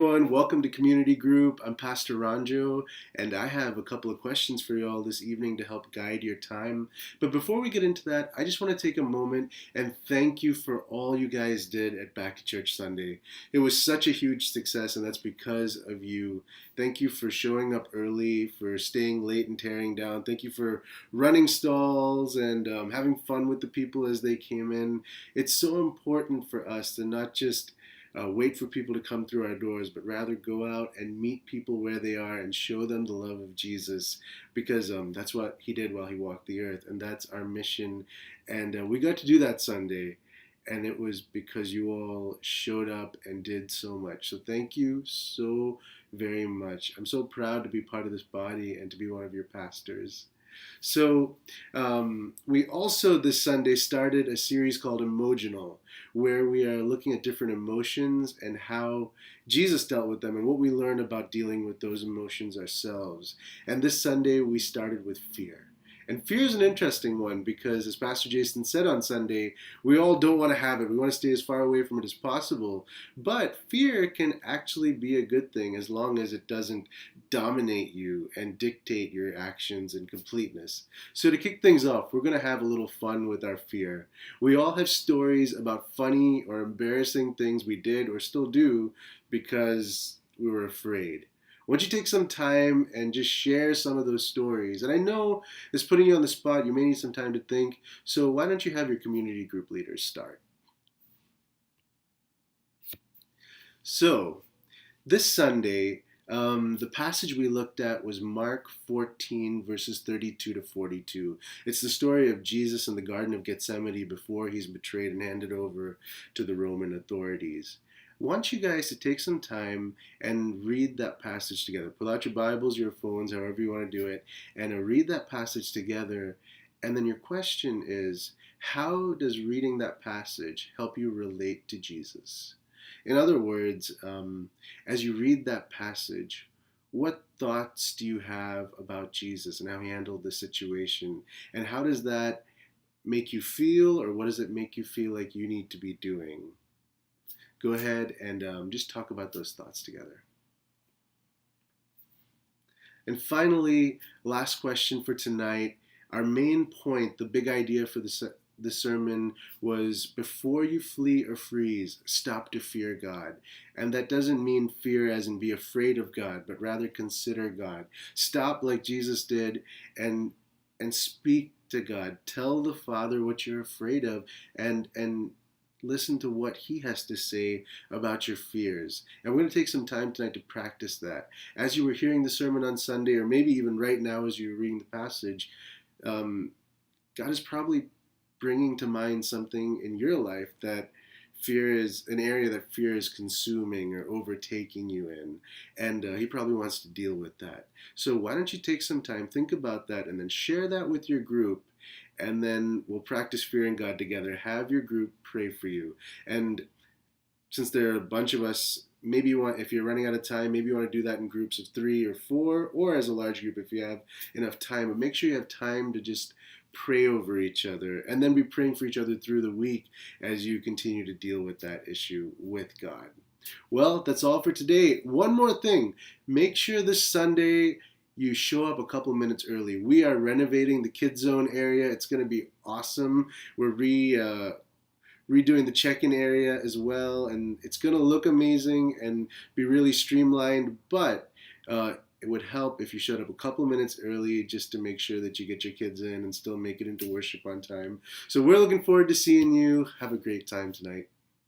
Everyone, welcome to Community Group. I'm Pastor Ranjo, and I have a couple of questions for you all this evening to help guide your time. But before we get into that, I just want to take a moment and thank you for all you guys did at Back to Church Sunday. It was such a huge success, and that's because of you. Thank you for showing up early, for staying late and tearing down. Thank you for running stalls and having fun with the people as they came in. It's so important for us to not just wait for people to come through our doors, but rather go out and meet people where they are and show them the love of Jesus, because that's what he did while he walked the earth, and that's our mission. And we got to do that Sunday, and it was because you all showed up and did so much. So thank you so very much. I'm so proud to be part of this body and to be one of your pastors. So, we also this Sunday started a series called Emojional, where we are looking at different emotions and how Jesus dealt with them and what we learn about dealing with those emotions ourselves. And this Sunday we started with fear. And fear is an interesting one because, as Pastor Jason said on Sunday, we all don't want to have it. We want to stay as far away from it as possible. But fear can actually be a good thing as long as it doesn't dominate you and dictate your actions and completeness. So to kick things off, we're going to have a little fun with our fear. We all have stories about funny or embarrassing things we did or still do because we were afraid. Why don't you take some time and just share some of those stories? And I know it's putting you on the spot. You may need some time to think. So why don't you have your community group leaders start? So this Sunday, the passage we looked at was Mark 14, verses 32 to 42. It's the story of Jesus in the Garden of Gethsemane before he's betrayed and handed over to the Roman authorities. I want you guys to take some time and read that passage together. Pull out your Bibles, your phones, however you want to do it, and read that passage together. And then your question is, how does reading that passage help you relate to Jesus? In other words, as you read that passage, what thoughts do you have about Jesus and how he handled the situation? And how does that make you feel, or what does it make you feel like you need to be doing? Go ahead and just talk about those thoughts together. And finally, last question for tonight. Our main point, the big idea for the sermon was, before you flee or freeze, stop to fear God. And that doesn't mean fear as in be afraid of God, but rather consider God. Stop like Jesus did and speak to God. Tell the Father what you're afraid of and listen to what he has to say about your fears. And we're going to take some time tonight to practice that. As you were hearing the sermon on Sunday, or maybe even right now as you're reading the passage, God is probably bringing to mind something in your life that fear is an area that fear is consuming or overtaking you in. And he probably wants to deal with that. So why don't you take some time, think about that, and then share that with your group. And then we'll practice fearing God together. Have your group pray for you. And since there are a bunch of us, maybe you want, if you're running out of time, maybe you want to do that in groups of 3 or 4, or as a large group if you have enough time. But make sure you have time to just pray over each other and then be praying for each other through the week as you continue to deal with that issue with God. Well, that's all for today. One more thing. Make sure this Sunday you show up a couple minutes early. We are renovating the Kids Zone area. It's going to be awesome. We're redoing the check-in area as well, and it's going to look amazing and be really streamlined, but it would help if you showed up a couple minutes early just to make sure that you get your kids in and still make it into worship on time. So we're looking forward to seeing you. Have a great time tonight.